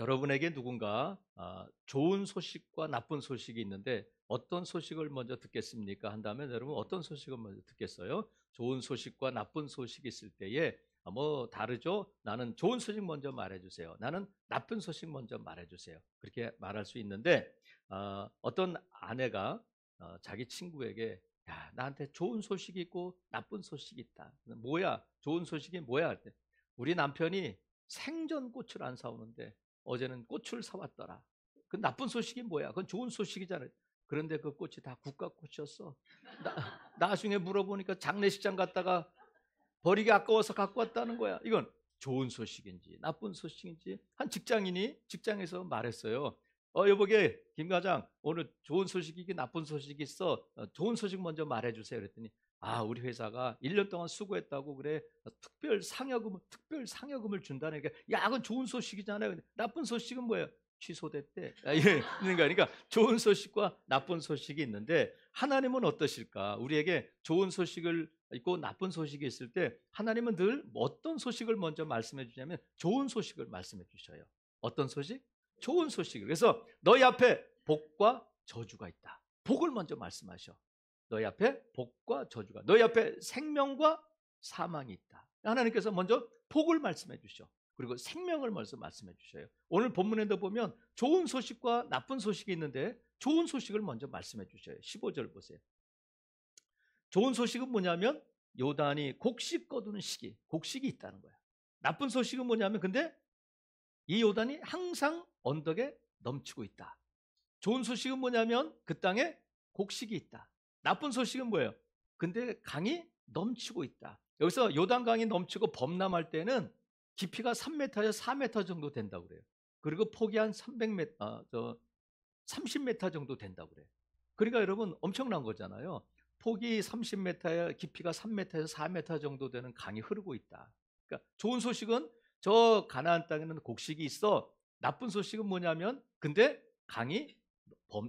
여러분에게 누군가 좋은 소식과 나쁜 소식이 있는데 어떤 소식을 먼저 듣겠습니까? 한다면 여러분 어떤 소식을 먼저 듣겠어요? 좋은 소식과 나쁜 소식이 있을 때에 뭐 다르죠? 나는 좋은 소식 먼저 말해주세요. 나는 나쁜 소식 먼저 말해주세요. 그렇게 말할 수 있는데 어떤 아내가 자기 친구에게 야, 나한테 좋은 소식이 있고 나쁜 소식이 있다. 뭐야? 좋은 소식이 뭐야? 할 때 우리 남편이 생전꽃을 안 사오는데 어제는 꽃을 사왔더라. 그 나쁜 소식이 뭐야? 그건 좋은 소식이잖아요. 그런데 그 꽃이 다 국화꽃이었어. 나중에 물어보니까 장례식장 갔다가 버리기 아까워서 갖고 왔다는 거야. 이건 좋은 소식인지 나쁜 소식인지 한 직장인이 직장에서 말했어요. 여보게 김 과장 오늘 좋은 소식이기 나쁜 소식이 있어. 좋은 소식 먼저 말해주세요. 그랬더니 우리 회사가 1년 동안 수고했다고 그래. 특별 상여금을 준다는 게 야, 그건 좋은 소식이잖아요. 나쁜 소식은 뭐예요? 취소됐대. 예, 그러니까 좋은 소식과 나쁜 소식이 있는데 하나님은 어떠실까? 우리에게 좋은 소식을 있고 나쁜 소식이 있을 때 하나님은 늘 어떤 소식을 먼저 말씀해 주냐면 좋은 소식을 말씀해 주셔요. 어떤 소식? 좋은 소식을. 그래서 너희 앞에 복과 저주가 있다. 복을 먼저 말씀하셔. 너희 앞에 복과 저주가, 너희 앞에 생명과 사망이 있다. 하나님께서 먼저 복을 말씀해 주셔. 그리고 생명을 먼저 말씀해 주셔요. 오늘 본문에도 보면 좋은 소식과 나쁜 소식이 있는데 좋은 소식을 먼저 말씀해 주셔요. 15절 보세요. 좋은 소식은 뭐냐면 요단이 곡식 거두는 시기, 곡식이 있다는 거야. 나쁜 소식은 뭐냐면 근데 이 요단이 항상 언덕에 넘치고 있다. 좋은 소식은 뭐냐면 그 땅에 곡식이 있다. 나쁜 소식은 뭐예요? 근데 강이 넘치고 있다. 여기서 요단강이 넘치고 범람할 때는 깊이가 3m에서 4m 정도 된다고 그래요. 그리고 폭이 한 30m 정도 된다고 그래요. 그러니까 여러분 엄청난 거잖아요. 폭이 30m에 깊이가 3m에서 4m 정도 되는 강이 흐르고 있다. 그러니까 좋은 소식은 저 가나안 땅에는 곡식이 있어. 나쁜 소식은 뭐냐면 근데 강이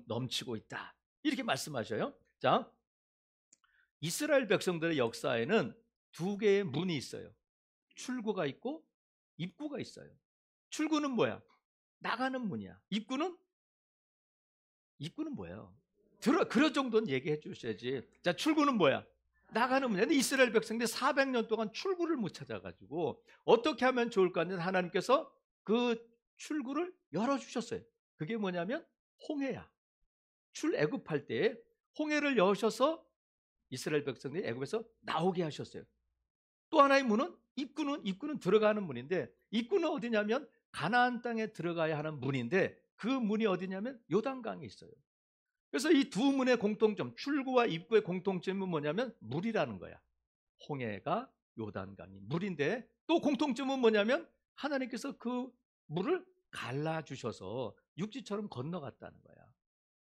넘치고 있다. 이렇게 말씀하셔요. 자, 이스라엘 백성들의 역사에는 두 개의 문이 있어요. 출구가 있고 입구가 있어요. 출구는 뭐야? 나가는 문이야. 입구는 뭐예요? 그런 정도는 얘기해 주셔야지. 자, 출구는 뭐야? 나가는 문이야. 근데 이스라엘 백성들이 400년 동안 출구를 못 찾아가지고 어떻게 하면 좋을까 하는데 하나님께서 그 출구를 열어주셨어요. 그게 뭐냐면 홍해야. 출애굽할 때 홍해를 여셔서 이스라엘 백성들이 애굽에서 나오게 하셨어요. 또 하나의 문은 입구는 들어가는 문인데 입구는 어디냐면 가나안 땅에 들어가야 하는 문인데 그 문이 어디냐면 요단강에 있어요. 그래서 이 두 문의 공통점, 출구와 입구의 공통점은 뭐냐면 물이라는 거야. 홍해가 요단강이 물인데 또 공통점은 뭐냐면 하나님께서 그 물을 갈라주셔서 육지처럼 건너갔다는 거야.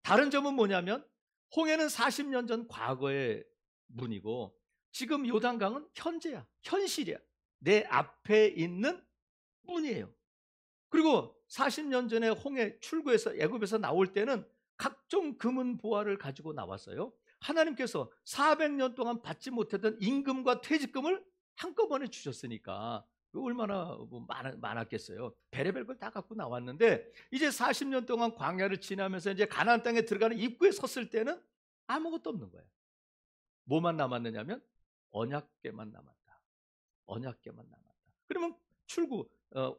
다른 점은 뭐냐면 홍해는 40년 전 과거의 문이고 지금 요단강은 현재야. 현실이야. 내 앞에 있는 문이에요. 그리고 40년 전에 홍해 출구에서 애굽에서 나올 때는 각종 금은 보화를 가지고 나왔어요. 하나님께서 400년 동안 받지 못했던 임금과 퇴직금을 한꺼번에 주셨으니까 얼마나 많았겠어요. 별의별 걸 다 갖고 나왔는데 이제 40년 동안 광야를 지나면서 이제 가나안 땅에 들어가는 입구에 섰을 때는 아무것도 없는 거예요. 뭐만 남았느냐면 언약궤만 남았다. 언약궤만 남았다. 그러면 출구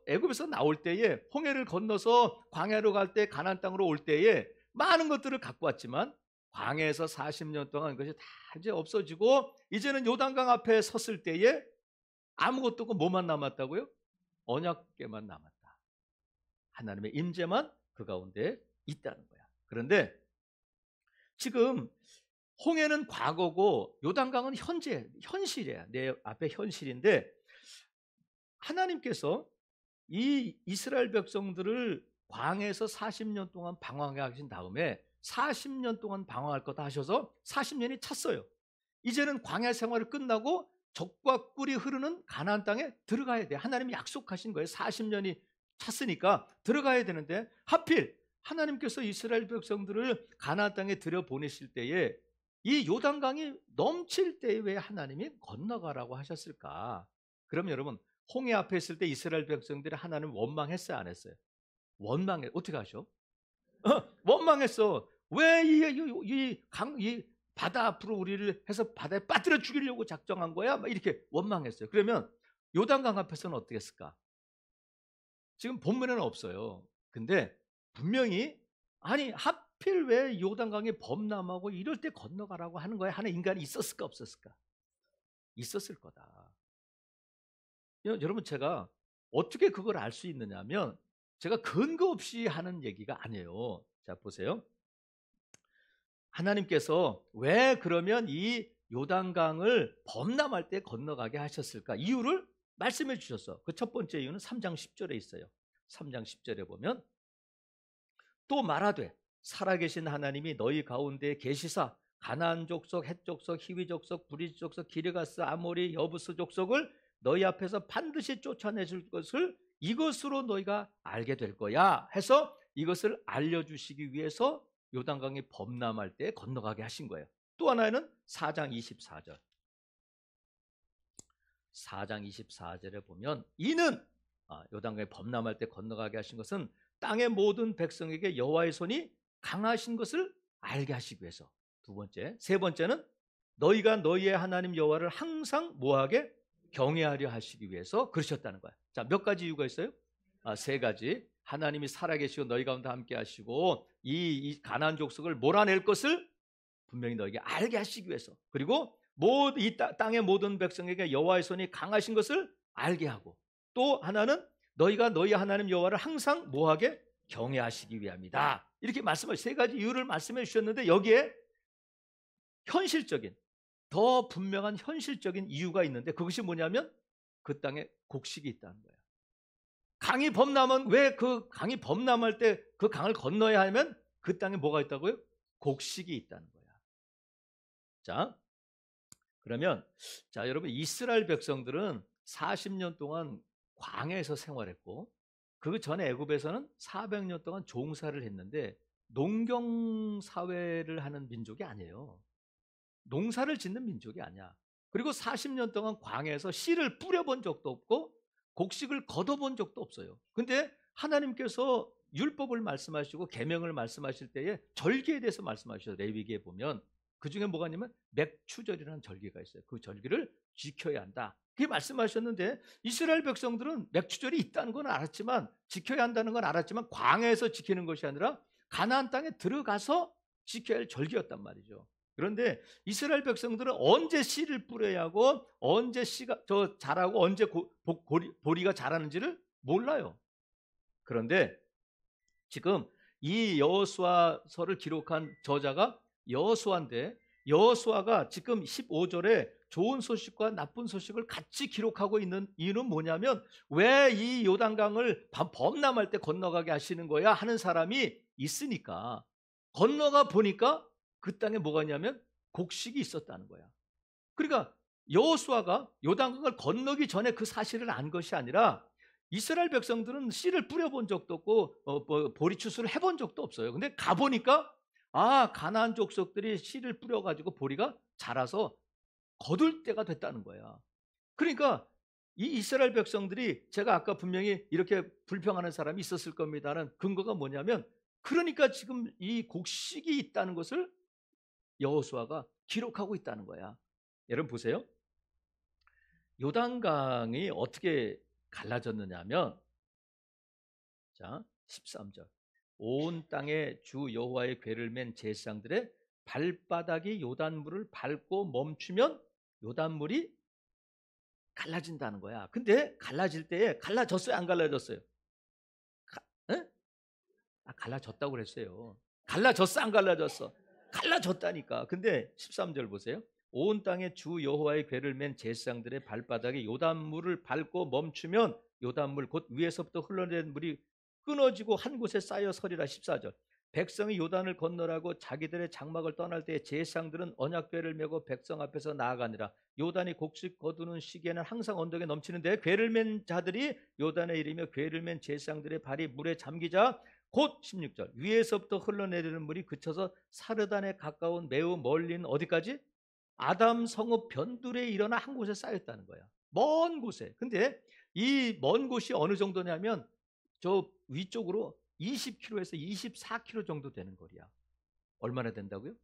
애굽에서 나올 때에 홍해를 건너서 광야로 갈 때 가나안 땅으로 올 때에 많은 것들을 갖고 왔지만 광야에서 40년 동안 그것이 다 이제 없어지고 이제는 요단강 앞에 섰을 때에 아무것도 없고 뭐만 남았다고요? 언약궤만 남았다. 하나님의 임재만 그 가운데 있다는 거야. 그런데 지금 홍해는 과거고 요단강은 현실이야. 내 앞에 현실인데 하나님께서 이 이스라엘 백성들을 광야에서 40년 동안 방황하게 하신 다음에 40년 동안 방황할 거다 하셔서 40년이 찼어요. 이제는 광야 생활을 끝나고 젖과 꿀이 흐르는 가나안 땅에 들어가야 돼. 하나님이 약속하신 거예요. 40년이 찼으니까 들어가야 되는데 하필 하나님께서 이스라엘 백성들을 가나안 땅에 들여보내실 때에 이 요단강이 넘칠 때에 왜 하나님이 건너가라고 하셨을까? 그럼 여러분 홍해 앞에 있을 때 이스라엘 백성들이 하나님 원망했어요, 안 했어요? 원망해. 어떻게 하셔? 원망했어. 왜 이 바다 앞으로 우리를 해서 바다에 빠뜨려 죽이려고 작정한 거야? 막 이렇게 원망했어요. 그러면 요단강 앞에서는 어떻게 했을까? 지금 본문에는 없어요. 근데 분명히 아니 하필 왜 요단강이 범람하고 이럴 때 건너가라고 하는 거야 하는 인간이 있었을까 없었을까? 있었을 거다. 여러분 제가 어떻게 그걸 알 수 있느냐면 제가 근거 없이 하는 얘기가 아니에요. 자 보세요. 하나님께서 왜 그러면 이 요단강을 범람할 때 건너가게 하셨을까? 이유를 말씀해 주셨어. 그 첫 번째 이유는 3장 10절에 있어요. 3장 10절에 보면 또 말하되 살아계신 하나님이 너희 가운데 계시사 가나안 족속, 헷 족속, 히위 족속, 브리스 족속, 기르가스, 아모리, 여부스 족속을 너희 앞에서 반드시 쫓아내줄 것을 이것으로 너희가 알게 될 거야 해서 이것을 알려주시기 위해서 요단강이 범람할 때 건너가게 하신 거예요. 또 하나는 4장 24절 4장 24절에 보면 이는 요단강이 범람할 때 건너가게 하신 것은 땅의 모든 백성에게 여호와의 손이 강하신 것을 알게 하시기 위해서. 두 번째, 세 번째는 너희가 너희의 하나님 여호와를 항상 뭐하게 경외하려 하시기 위해서 그러셨다는 거야. 자, 몇 가지 이유가 있어요? 세 가지. 하나님이 살아계시고 너희 가운데 함께 하시고 이 가나안 족속을 몰아낼 것을 분명히 너에게 알게 하시기 위해서. 그리고 이 땅의 모든 백성에게 여호와의 손이 강하신 것을 알게 하고 또 하나는 너희가 너희 하나님 여호와를 항상 뭐하게 경외하시기 위함이다. 이렇게 말씀을 세 가지 이유를 말씀해 주셨는데 여기에 현실적인 더 분명한 현실적인 이유가 있는데 그것이 뭐냐면 그 땅에 곡식이 있다는 거예요. 강이 범람은 왜 그 강이 범람할 때 그 강을 건너야 하면 그 땅에 뭐가 있다고요? 곡식이 있다는 거야. 자, 그러면 자 여러분 이스라엘 백성들은 40년 동안 광야에서 생활했고 그 전에 애굽에서는 400년 동안 종사를 했는데 농경 사회를 하는 민족이 아니에요. 농사를 짓는 민족이 아니야. 그리고 40년 동안 광야에서 씨를 뿌려본 적도 없고 곡식을 걷어본 적도 없어요. 근데 하나님께서 율법을 말씀하시고 계명을 말씀하실 때에 절기에 대해서 말씀하셔요. 레위기에 보면 그중에 뭐가 있냐면 맥추절이라는 절기가 있어요. 그 절기를 지켜야 한다. 그게 말씀하셨는데 이스라엘 백성들은 맥추절이 있다는 건 알았지만 지켜야 한다는 건 알았지만 광야에서 지키는 것이 아니라 가나안 땅에 들어가서 지켜야 할 절기였단 말이죠. 그런데 이스라엘 백성들은 언제 씨를 뿌려야 하고 언제 씨가 자라고 언제 보리가 자라는지를 몰라요. 그런데 지금 이 여호수아서를 기록한 저자가 여호수아인데 여호수아가 지금 15절에 좋은 소식과 나쁜 소식을 같이 기록하고 있는 이유는 뭐냐면 왜 이 요단강을 범람할 때 건너가게 하시는 거야 하는 사람이 있으니까 건너가 보니까 그 땅에 뭐가 있냐면 곡식이 있었다는 거야. 그러니까 여호수아가 요단강을 건너기 전에 그 사실을 안 것이 아니라 이스라엘 백성들은 씨를 뿌려본 적도 없고 보리 추수를 해본 적도 없어요. 근데 가보니까 가나안 족속들이 씨를 뿌려가지고 보리가 자라서 거둘 때가 됐다는 거야. 그러니까 이 이스라엘 백성들이 제가 아까 분명히 이렇게 불평하는 사람이 있었을 겁니다는 근거가 뭐냐면 그러니까 지금 이 곡식이 있다는 것을 여호수아가 기록하고 있다는 거야. 여러분 보세요. 요단강이 어떻게 갈라졌느냐면 자 13절 온 땅에 주 여호와의 궤를 맨 제사장들의 발바닥이 요단물을 밟고 멈추면 요단물이 갈라진다는 거야. 근데 갈라질 때에 갈라졌어요 안 갈라졌어요? 갈라졌다고 그랬어요. 갈라졌어 안 갈라졌어? 갈라졌다니까. 근데 13절 보세요. 온 땅에 주 여호와의 궤를 맨 제사장들의 발바닥이 요단물을 밟고 멈추면 요단물 곧 위에서부터 흘러내린 물이 끊어지고 한 곳에 쌓여 서리라. 14절 백성이 요단을 건너라고 자기들의 장막을 떠날 때 제사장들은 언약궤를 메고 백성 앞에서 나아가니라. 요단이 곡식 거두는 시기에는 항상 언덕에 넘치는데 궤를 맨 자들이 요단에 이르며 궤를 맨 제사장들의 발이 물에 잠기자 곧 16절 위에서부터 흘러내리는 물이 그쳐서 사르단에 가까운 매우 멀리 있는 어디까지? 아담 성읍 변두리에 일어나 한 곳에 쌓였다는 거야. 먼 곳에. 근데 이 먼 곳이 어느 정도냐면 저 위쪽으로 20km에서 24km 정도 되는 거리야. 얼마나 된다고요?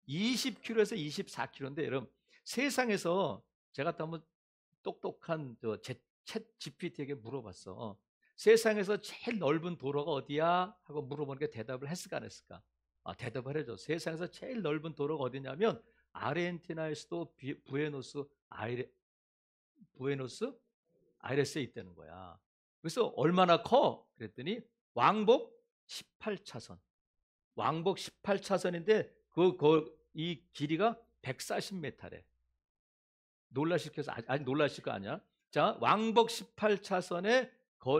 20km에서 24km인데 여러분 세상에서 제가 또 한번 똑똑한 챗 GPT에게 물어봤어. 세상에서 제일 넓은 도로가 어디야? 하고 물어보니까 대답을 했을까 안 했을까? 대답을 해줘. 세상에서 제일 넓은 도로가 어디냐면 아르헨티나의 수도 부에노스 아이레스에 있다는 거야. 그래서 얼마나 커? 그랬더니 왕복 18차선. 왕복 18차선인데 이 길이가 140m래. 놀라실 거 아직 놀라실 거 아니야? 자, 왕복 18차선의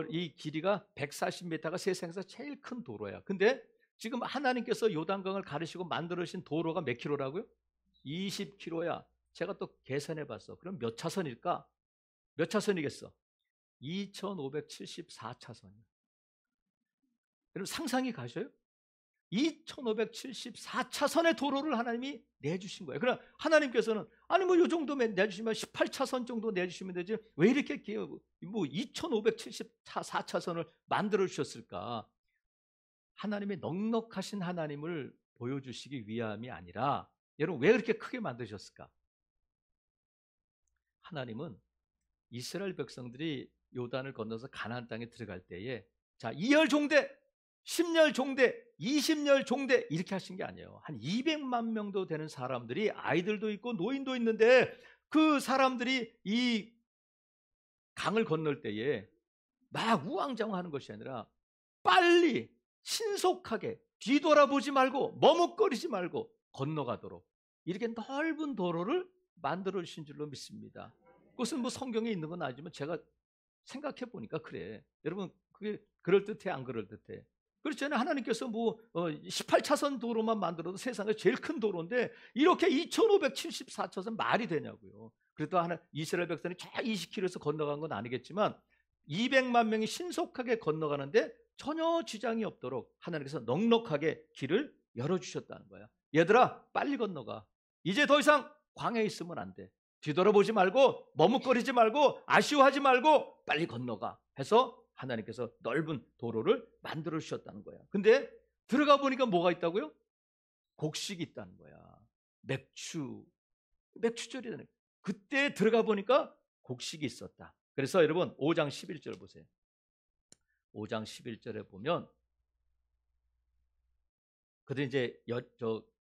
이 길이가 140m가 세상에서 제일 큰 도로야. 근데 지금 하나님께서 요단강을 가르시고 만들어주신 도로가 몇 킬로라고요? 20km야. 제가 또 계산해 봤어. 그럼 몇 차선일까? 몇 차선이겠어? 2574차선이야. 여러분 상상이 가셔요? 2574차선의 도로를 하나님이 내주신 거예요. 그러나 하나님께서는 아니 뭐 이 정도면 내주시면 18차선 정도 내주시면 되지 왜 이렇게 뭐 2574차선을 만들어 주셨을까? 하나님의 넉넉하신 하나님을 보여주시기 위함이 아니라 여러분 왜 그렇게 크게 만드셨을까? 하나님은 이스라엘 백성들이 요단을 건너서 가나안 땅에 들어갈 때에 자 2열 종대 10열 종대, 20열 종대 이렇게 하신 게 아니에요. 한 200만 명도 되는 사람들이 아이들도 있고 노인도 있는데 그 사람들이 이 강을 건널 때에 막 우왕좌왕하는 것이 아니라 빨리 신속하게 뒤돌아보지 말고 머뭇거리지 말고 건너가도록 이렇게 넓은 도로를 만들어 주신 줄로 믿습니다. 그것은 뭐 성경에 있는 건 아니지만 제가 생각해 보니까 그래. 여러분 그게 그럴듯해 안 그럴듯해? 그렇잖아요. 하나님께서 뭐 18차선 도로만 만들어도 세상에 제일 큰 도로인데 이렇게 2574차선 말이 되냐고요. 그래도 이스라엘 백성이 쫙 20km에서 건너간 건 아니겠지만 200만 명이 신속하게 건너가는데 전혀 지장이 없도록 하나님께서 넉넉하게 길을 열어주셨다는 거야. 얘들아 빨리 건너가. 이제 더 이상 광야에 있으면 안 돼. 뒤돌아보지 말고 머뭇거리지 말고 아쉬워하지 말고 빨리 건너가 해서 하나님께서 넓은 도로를 만들어 주셨다는 거야. 근데 들어가 보니까 뭐가 있다고요? 곡식이 있다는 거야. 맥추절이라는 거야. 그때 들어가 보니까 곡식이 있었다. 그래서 여러분 5장 11절 보세요. 5장 11절에 보면 그들 이제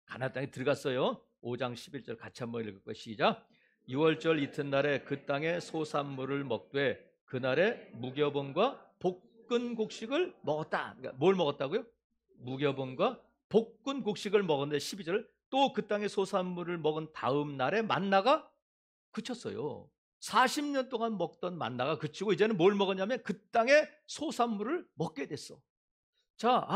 가나안 땅에 들어갔어요. 5장 11절 같이 한번 읽을까요? 시작. 6월절 이튿날에 그 땅에 소산물을 먹되 그날에 무교본과 볶은 곡식을 먹었다. 그러니까 뭘 먹었다고요? 무교본과 볶은 곡식을 먹었는데 12절 또 그 땅에 소산물을 먹은 다음 날에 만나가 그쳤어요. 40년 동안 먹던 만나가 그치고 이제는 뭘 먹었냐면 그 땅에 소산물을 먹게 됐어. 자,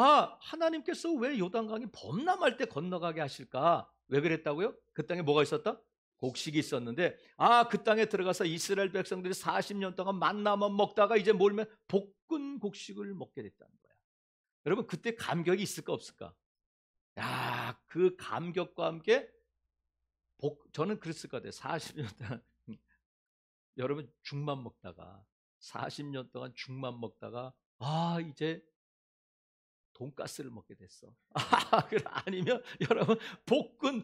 하나님께서 왜 요단강이 범람할 때 건너가게 하실까? 왜 그랬다고요? 그 땅에 뭐가 있었다? 곡식이 있었는데 그 땅에 들어가서 이스라엘 백성들이 40년 동안 만나만 먹다가 이제 뭘면 볶은 곡식을 먹게 됐다는 거야. 여러분 그때 감격이 있을까 없을까? 그 감격과 함께 저는 그랬을 것 같아요. 40년 동안 여러분 죽만 먹다가 40년 동안 죽만 먹다가 이제 돈가스를 먹게 됐어. 아니면 여러분 볶은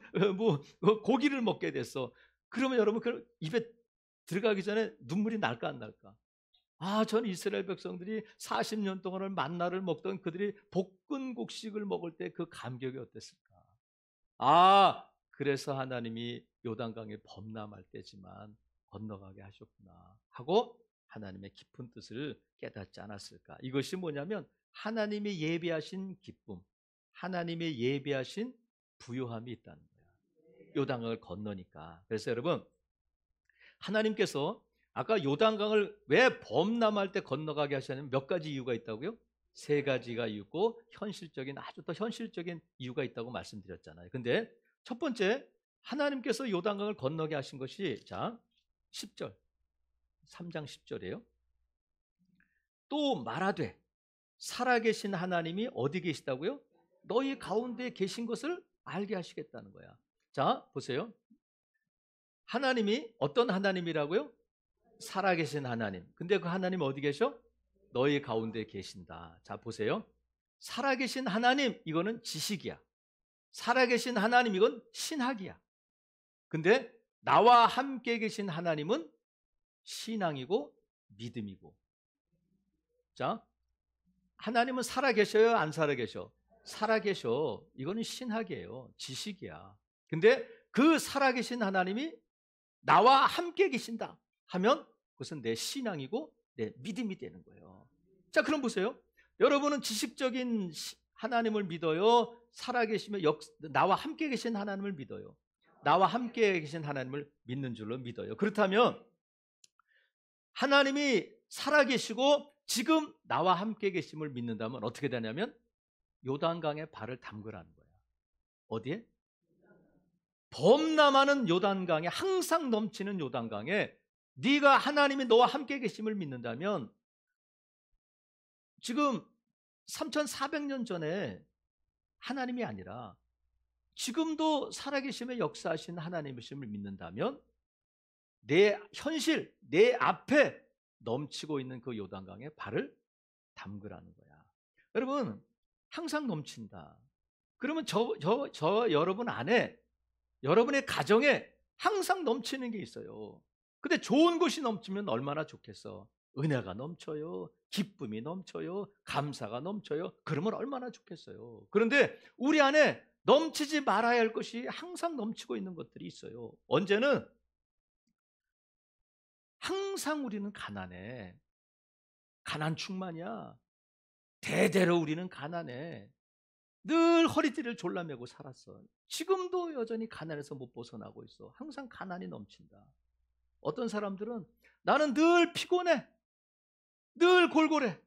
고기를 먹게 됐어. 그러면 여러분 그 입에 들어가기 전에 눈물이 날까 안 날까? 저는 이스라엘 백성들이 40년 동안을 만나를 먹던 그들이 볶은 곡식을 먹을 때 그 감격이 어땠을까? 그래서 하나님이 요단강에 범람할 때지만 건너가게 하셨구나 하고 하나님의 깊은 뜻을 깨닫지 않았을까? 이것이 뭐냐면 하나님이 예비하신 기쁨, 하나님의 예비하신 부요함이 있다는 거야. 요단강을 건너니까. 그래서 여러분 하나님께서 아까 요단강을 왜 범람할 때 건너가게 하셨냐면 몇 가지 이유가 있다고요? 세 가지가 있고 아주 더 현실적인 이유가 있다고 말씀드렸잖아요. 근데 첫 번째 하나님께서 요단강을 건너게 하신 것이 10절 3장 10절이에요. 또 말하되 살아계신 하나님이 어디 계시다고요? 너희 가운데 계신 것을 알게 하시겠다는 거야. 자 보세요. 하나님이 어떤 하나님이라고요? 살아계신 하나님. 근데 그 하나님 어디 계셔? 너희 가운데 계신다. 자 보세요. 살아계신 하나님, 이거는 지식이야. 살아계신 하나님, 이건 신학이야. 근데 나와 함께 계신 하나님은 신앙이고 믿음이고. 자, 하나님은 살아계셔요, 안 살아계셔? 살아계셔. 이거는 신학이에요. 지식이야. 근데 그 살아계신 하나님이 나와 함께 계신다 하면 그것은 내 신앙이고 내 믿음이 되는 거예요. 자, 그럼 보세요. 여러분은 지식적인 하나님을 믿어요? 살아계시며 나와 함께 계신 하나님을 믿어요? 나와 함께 계신 하나님을 믿는 줄로 믿어요. 그렇다면 하나님이 살아계시고 지금 나와 함께 계심을 믿는다면 어떻게 되냐면 요단강에 발을 담그라는 거야. 어디에? 범람하는 요단강에, 항상 넘치는 요단강에 네가 하나님이 너와 함께 계심을 믿는다면 지금 3400년 전에 하나님이 아니라 지금도 살아계심에 역사하신 하나님이심을 믿는다면 내 현실, 내 앞에 넘치고 있는 그 요단강에 발을 담그라는 거야. 여러분, 항상 넘친다. 그러면 저 여러분 안에, 여러분의 가정에 항상 넘치는 게 있어요. 근데 좋은 것이 넘치면 얼마나 좋겠어. 은혜가 넘쳐요. 기쁨이 넘쳐요. 감사가 넘쳐요. 그러면 얼마나 좋겠어요. 그런데 우리 안에 넘치지 말아야 할 것이 항상 넘치고 있는 것들이 있어요. 언제는 항상 우리는 가난해. 가난 충만이야. 대대로 우리는 가난해. 늘 허리띠를 졸라매고 살았어. 지금도 여전히 가난에서 못 벗어나고 있어. 항상 가난이 넘친다. 어떤 사람들은 나는 늘 피곤해. 늘 골골해.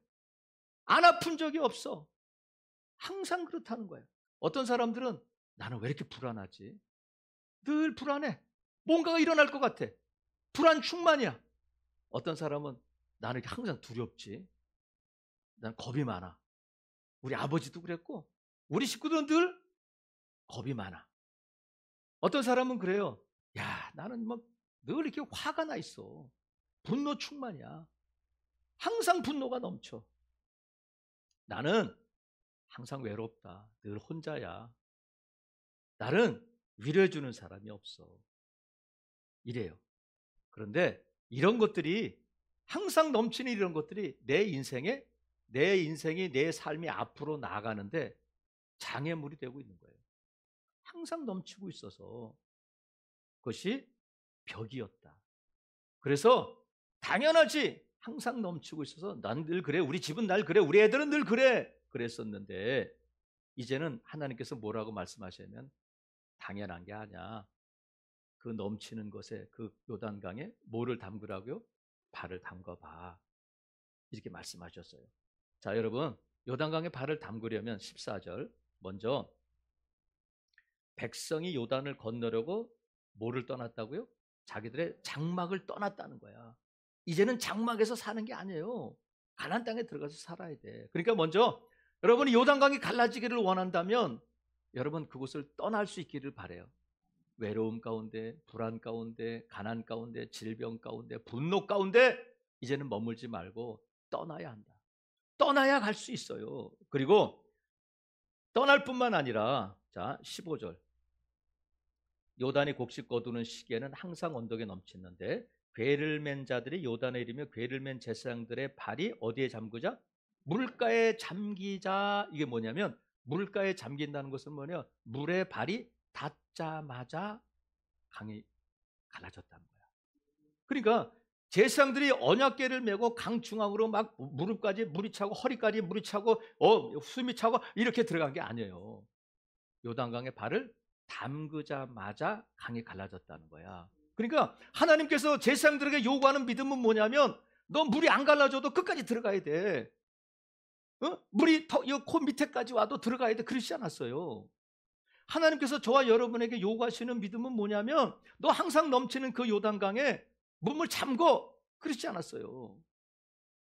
안 아픈 적이 없어. 항상 그렇다는 거예요. 어떤 사람들은 나는 왜 이렇게 불안하지? 늘 불안해. 뭔가가 일어날 것 같아. 불안 충만이야. 어떤 사람은 나는 항상 두렵지. 난 겁이 많아. 우리 아버지도 그랬고 우리 식구들은 늘 겁이 많아. 어떤 사람은 그래요. 야, 나는 뭐 늘 이렇게 화가 나 있어. 분노 충만이야. 항상 분노가 넘쳐. 나는 항상 외롭다. 늘 혼자야. 나는 위로해주는 사람이 없어. 이래요. 그런데 이런 것들이, 항상 넘치는 이런 것들이 내 인생이, 내 삶이 앞으로 나아가는데 장애물이 되고 있는 거예요. 항상 넘치고 있어서 그것이 벽이었다. 그래서 당연하지, 항상 넘치고 있어서 난 늘 그래, 우리 집은 날 그래, 우리 애들은 늘 그래, 그랬었는데 이제는 하나님께서 뭐라고 말씀하시냐면 당연한 게 아니야. 그 넘치는 것에, 그 요단강에 뭐를 담그라고요? 발을 담궈봐. 이렇게 말씀하셨어요. 자, 여러분, 요단강에 발을 담그려면 14절, 먼저 백성이 요단을 건너려고 뭐를 떠났다고요? 자기들의 장막을 떠났다는 거야. 이제는 장막에서 사는 게 아니에요. 가나안 땅에 들어가서 살아야 돼. 그러니까 먼저 여러분이 요단강이 갈라지기를 원한다면 여러분 그곳을 떠날 수 있기를 바라요. 외로움 가운데, 불안 가운데, 가난 가운데, 질병 가운데, 분노 가운데 이제는 머물지 말고 떠나야 한다. 떠나야 갈 수 있어요. 그리고 떠날 뿐만 아니라, 자, 15절. 요단이 곡식 거두는 시기에는 항상 언덕에 넘치는데 궤를 맨 자들이 요단에 이르며 궤를 맨 제사장들의 발이 어디에 잠그자? 물가에 잠기자. 이게 뭐냐면 물가에 잠긴다는 것은 뭐냐? 물에 발이 닿자마자 강이 갈라졌다는 거야. 그러니까 제사장들이 언약궤를 메고 강 중앙으로 막 무릎까지 물이 차고 허리까지 물이 차고 숨이 차고 이렇게 들어간 게 아니에요. 요단강에 발을 담그자마자 강이 갈라졌다는 거야. 그러니까 하나님께서 제사장들에게 요구하는 믿음은 뭐냐면 너 물이 안 갈라져도 끝까지 들어가야 돼. 물이 코 밑에까지 와도 들어가야 돼. 그러시지 않았어요. 하나님께서 저와 여러분에게 요구하시는 믿음은 뭐냐면 너 항상 넘치는 그 요단강에 문을 잠궈. 그러시지 않았어요.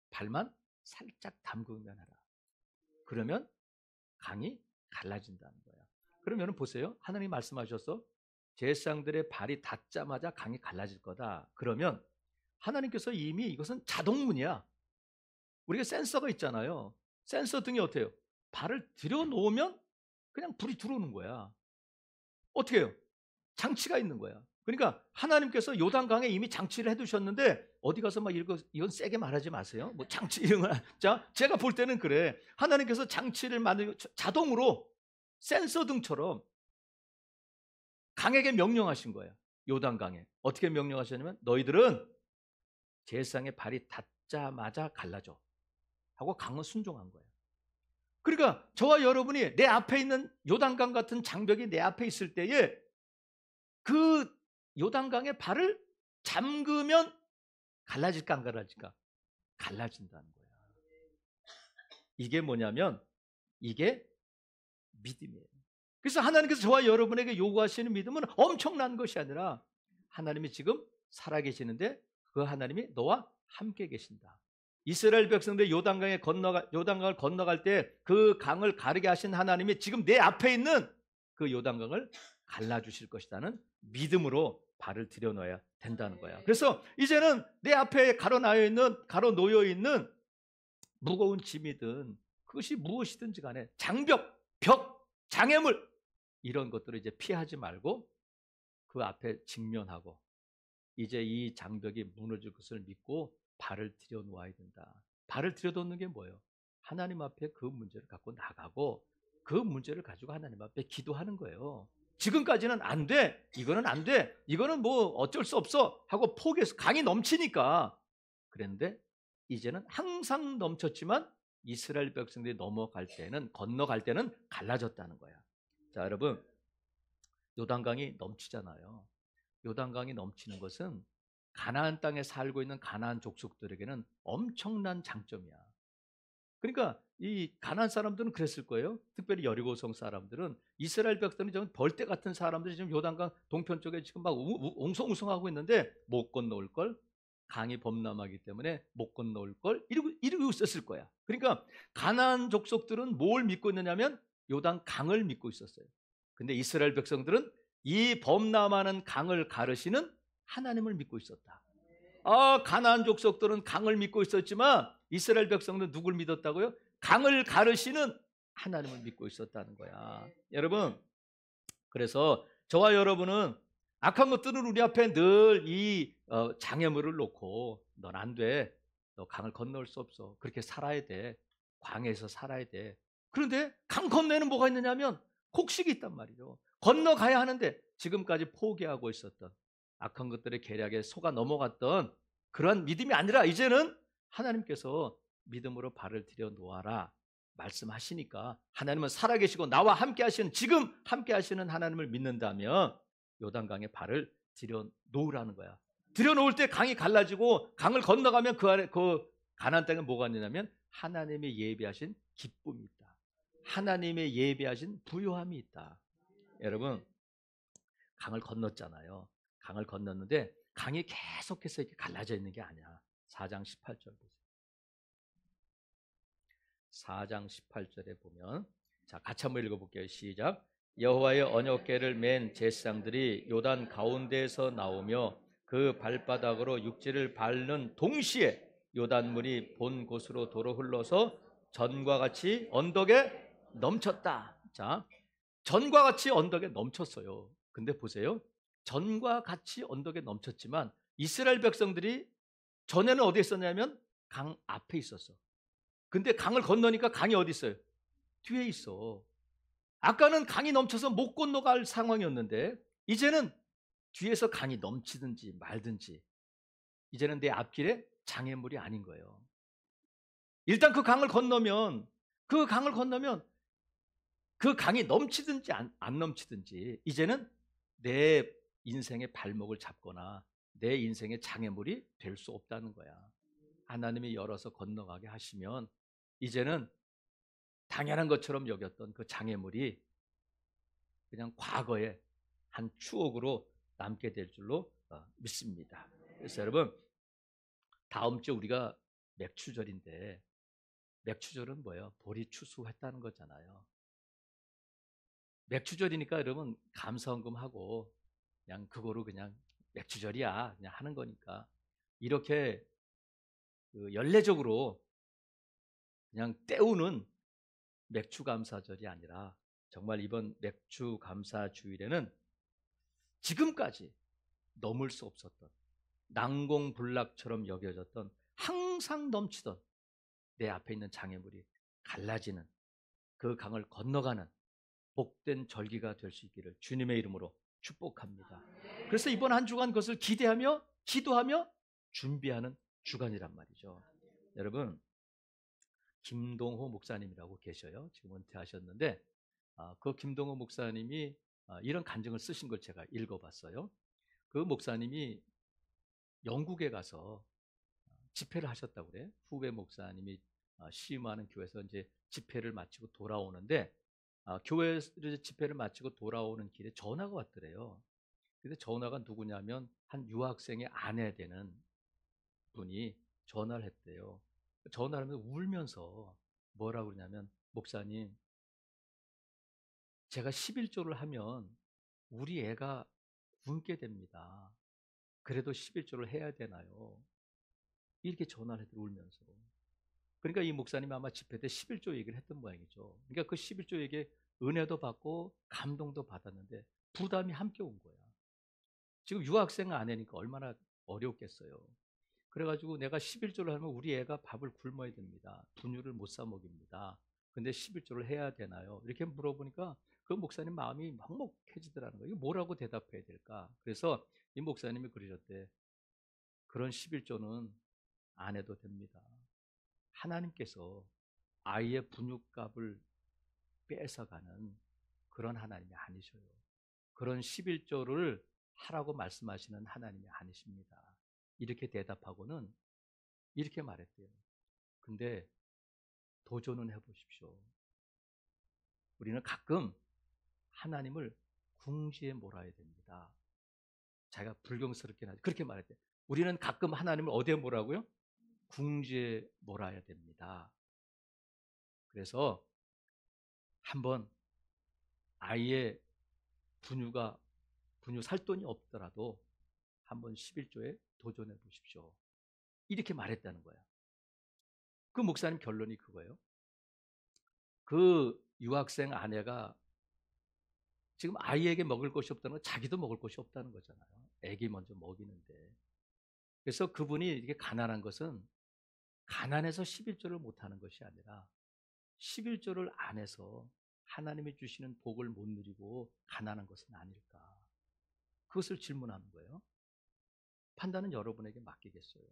발만 살짝 담그면 하라. 그러면 강이 갈라진다는 거야. 그럼 여러분 보세요. 하나님 말씀하셔서 제사장들의 발이 닿자마자 강이 갈라질 거다. 그러면 하나님께서 이미 이것은 자동문이야. 우리가 센서가 있잖아요. 센서 등이 어때요? 발을 들여놓으면 그냥 불이 들어오는 거야. 어떻게 해요? 장치가 있는 거야. 그러니까 하나님께서 요단강에 이미 장치를 해두셨는데 어디 가서 막 이건 세게 말하지 마세요. 뭐 장치 이런 거. 자, 제가 볼 때는 그래. 하나님께서 장치를 만들고 자동으로 센서 등처럼 강에게 명령하신 거예요. 요단강에. 어떻게 명령하셨냐면 너희들은 제사장의 발이 닿자마자 갈라져 하고 강은 순종한 거예요. 그러니까 저와 여러분이 내 앞에 있는 요단강 같은 장벽이 내 앞에 있을 때에 그 요단강의 발을 잠그면 갈라질까 안 갈라질까? 갈라진다는 거야. 이게 뭐냐면 이게 믿음이에요. 그래서 하나님께서 저와 여러분에게 요구하시는 믿음은 엄청난 것이 아니라 하나님이 지금 살아계시는데 그 하나님이 너와 함께 계신다. 이스라엘 백성들이 요단강을 건너갈 때 그 강을 가르게 하신 하나님이 지금 내 앞에 있는 그 요단강을 갈라주실 것이라는 믿음으로 발을 들여놓아야 된다는 거야. 그래서 이제는 내 앞에 가로놓여 있는 무거운 짐이든 그것이 무엇이든지 간에 장벽, 벽, 장애물 이런 것들을 이제 피하지 말고 그 앞에 직면하고 이제 이 장벽이 무너질 것을 믿고 발을 들여놓아야 된다. 발을 들여놓는 게 뭐예요? 하나님 앞에 그 문제를 갖고 나가고 그 문제를 가지고 하나님 앞에 기도하는 거예요. 지금까지는 안 돼. 이거는 안 돼. 이거는 뭐 어쩔 수 없어 하고 포기해서 강이 넘치니까 그랬는데 이제는 항상 넘쳤지만 이스라엘 백성들이 건너갈 때는 갈라졌다는 거야. 자, 여러분, 요단강이 넘치잖아요. 요단강이 넘치는 것은 가나안 땅에 살고 있는 가나안 족속들에게는 엄청난 장점이야. 그러니까 이 가나안 사람들은 그랬을 거예요. 특별히 여리고성 사람들은 이스라엘 백성들이 좀 벌떼 같은 사람들이 지금 요단강 동편 쪽에 지금 막 웅성웅성하고 있는데 못 건너올 걸, 강이 범람하기 때문에 못 건너올 걸 이러고 있었을 거야. 그러니까 가나안 족속들은 뭘 믿고 있느냐면 요단 강을 믿고 있었어요. 근데 이스라엘 백성들은 이 범람하는 강을 가르시는 하나님을 믿고 있었다. 가나안 족속들은 강을 믿고 있었지만 이스라엘 백성들은 누굴 믿었다고요? 강을 가르시는 하나님을 믿고 있었다는 거야. 여러분, 그래서 저와 여러분은 악한 것들은 우리 앞에 늘 이 장애물을 놓고 넌 안 돼. 너 강을 건널 수 없어. 그렇게 살아야 돼. 광야에서 살아야 돼. 그런데 강 건너에는 뭐가 있느냐면 곡식이 있단 말이죠. 건너가야 하는데 지금까지 포기하고 있었던 악한 것들의 계략에 속아 넘어갔던 그러한 믿음이 아니라 이제는 하나님께서 믿음으로 발을 들여 놓아라 말씀하시니까 하나님은 살아계시고 나와 함께 하시는 지금 함께 하시는 하나님을 믿는다면 요단강에 발을 들여 놓으라는 거야. 들여 놓을 때 강이 갈라지고 강을 건너가면 그 가나안 땅에 뭐가 있느냐면 하나님의 예비하신 기쁨이 있다. 하나님의 예비하신 부요함이 있다. 여러분, 강을 건넜잖아요. 강을 건넜는데 강이 계속해서 이렇게 갈라져 있는 게 아니야. 4장 18절 보세요. 4장 18절에 보면 자, 같이 한번 읽어볼게요. 시작. 여호와의 언약궤를 맨 제사장들이 요단 가운데에서 나오며 그 발바닥으로 육지를 밟는 동시에 요단물이 본 곳으로 도로 흘러서 전과 같이 언덕에 넘쳤다. 자, 전과 같이 언덕에 넘쳤어요. 근데 보세요. 전과 같이 언덕에 넘쳤지만 이스라엘 백성들이 전에는 어디에 있었냐면 강 앞에 있었어. 근데 강을 건너니까 강이 어디 있어요? 뒤에 있어. 아까는 강이 넘쳐서 못 건너갈 상황이었는데 이제는 뒤에서 강이 넘치든지 말든지 이제는 내 앞길에 장애물이 아닌 거예요. 일단 그 강을 건너면 그 강이 넘치든지 안 넘치든지 이제는 내 인생의 발목을 잡거나 내 인생의 장애물이 될 수 없다는 거야. 하나님이 열어서 건너가게 하시면 이제는 당연한 것처럼 여겼던 그 장애물이 그냥 과거의 한 추억으로 남게 될 줄로 믿습니다. 그래서 여러분, 다음 주 우리가 맥추절인데 맥추절은 뭐예요? 보리 추수했다는 거잖아요. 맥추절이니까 여러분 감사헌금하고 그냥 그거로 그냥 맥추절이야 그냥 하는 거니까 이렇게 연례적으로 그냥 때우는 맥주 감사절이 아니라 정말 이번 맥주 감사 주일에는 지금까지 넘을 수 없었던, 난공불락처럼 여겨졌던, 항상 넘치던 내 앞에 있는 장애물이 갈라지는 그 강을 건너가는 복된 절기가 될 수 있기를 주님의 이름으로 축복합니다. 그래서 이번 한 주간 그것을 기대하며 기도하며 준비하는 주간이란 말이죠. 여러분, 김동호 목사님이라고 계셔요. 지금 은퇴하셨는데 그 김동호 목사님이 이런 간증을 쓰신 걸 제가 읽어봤어요. 그 목사님이 영국에 가서 집회를 하셨다고 그래요. 후배 목사님이 시임하는 교회에서 이제 집회를 마치고 돌아오는데 교회에서 집회를 마치고 돌아오는 길에 전화가 왔더래요. 근데 전화가 누구냐면 한 유학생의 아내 되는 분이 전화를 했대요. 전화를 하면서 울면서 뭐라고 그러냐면, 목사님, 제가 11조를 하면 우리 애가 굶게 됩니다. 그래도 11조를 해야 되나요? 이렇게 전화를 했더니 울면서. 그러니까 이 목사님이 아마 집회 때 11조 얘기를 했던 모양이죠. 그러니까 그 11조 얘기에 은혜도 받고 감동도 받았는데 부담이 함께 온 거야. 지금 유학생 아내니까 얼마나 어려웠겠어요. 그래가지고 내가 11조를 하면 우리 애가 밥을 굶어야 됩니다. 분유를 못 사 먹입니다. 근데 11조를 해야 되나요? 이렇게 물어보니까 그 목사님 마음이 먹먹해지더라는 거예요. 이거 뭐라고 대답해야 될까? 그래서 이 목사님이 그러셨대. 그런 11조는 안 해도 됩니다. 하나님께서 아이의 분유값을 뺏어가는 그런 하나님이 아니셔요. 그런 11조를 하라고 말씀하시는 하나님이 아니십니다. 이렇게 대답하고는 이렇게 말했대요. 근데 도전은 해보십시오. 우리는 가끔 하나님을 궁지에 몰아야 됩니다. 자기가 불경스럽긴 하죠. 그렇게 말했대요. 우리는 가끔 하나님을 어디에 몰아고요? 궁지에 몰아야 됩니다. 그래서 한번 아이의 분유 살 돈이 없더라도 한번 11조에 도전해 보십시오. 이렇게 말했다는 거야. 그 목사님 결론이 그거예요. 그 유학생 아내가 지금 아이에게 먹을 것이 없다는 건 자기도 먹을 것이 없다는 거잖아요. 애기 먼저 먹이는데. 그래서 그분이 이렇게 가난한 것은 가난해서 11조를 못하는 것이 아니라 11조를 안 해서 하나님이 주시는 복을 못 누리고 가난한 것은 아닐까. 그것을 질문하는 거예요. 판단은 여러분에게 맡기겠어요.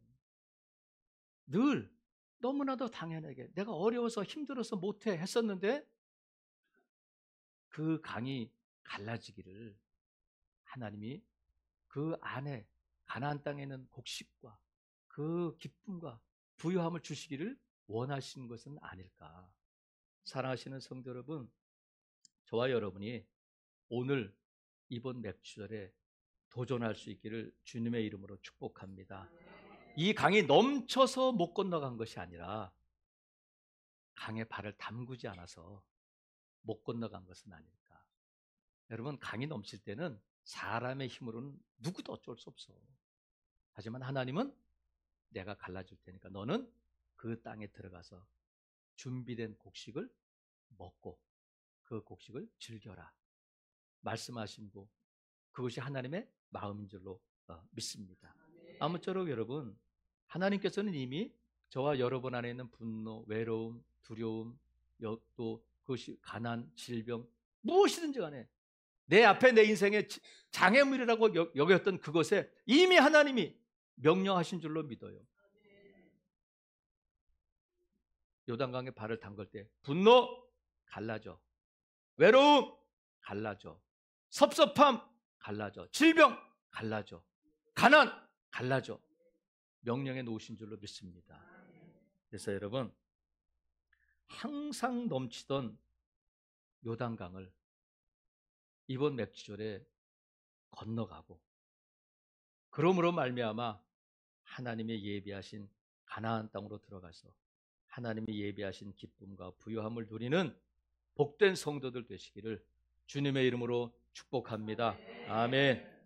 늘 너무나도 당연하게 내가 어려워서 힘들어서 못해 했었는데 그 강이 갈라지기를 하나님이 그 안에 가나안 땅에 있는 곡식과 그 기쁨과 부유함을 주시기를 원하시는 것은 아닐까. 사랑하시는 성도 여러분, 저와 여러분이 오늘 이번 맥주절에 도전할 수 있기를 주님의 이름으로 축복합니다. 이 강이 넘쳐서 못 건너간 것이 아니라 강에 발을 담그지 않아서 못 건너간 것은 아닐까. 여러분, 강이 넘칠 때는 사람의 힘으로는 누구도 어쩔 수 없어. 하지만 하나님은 내가 갈라줄 테니까 너는 그 땅에 들어가서 준비된 곡식을 먹고 그 곡식을 즐겨라 말씀하시고, 그것이 하나님의 마음인 줄로 믿습니다. 아무쪼록 여러분, 하나님께서는 이미 저와 여러분 안에 있는 분노, 외로움, 두려움, 또 그것이 가난, 질병, 무엇이든지 간에 내 앞에 내 인생의 장애물이라고 여겼던 그것에 이미 하나님이 명령하신 줄로 믿어요. 요단강에 발을 담글 때 분노 갈라져, 외로움 갈라져, 섭섭함 갈라져, 질병 갈라져, 가난 갈라져 명령해 놓으신 줄로 믿습니다. 그래서 여러분, 항상 넘치던 요단강을 이번 맥주절에 건너가고, 그러므로 말미암아 하나님의 예비하신 가나안 땅으로 들어가서 하나님이 예비하신 기쁨과 부유함을 누리는 복된 성도들 되시기를 주님의 이름으로 축복합니다. 아멘.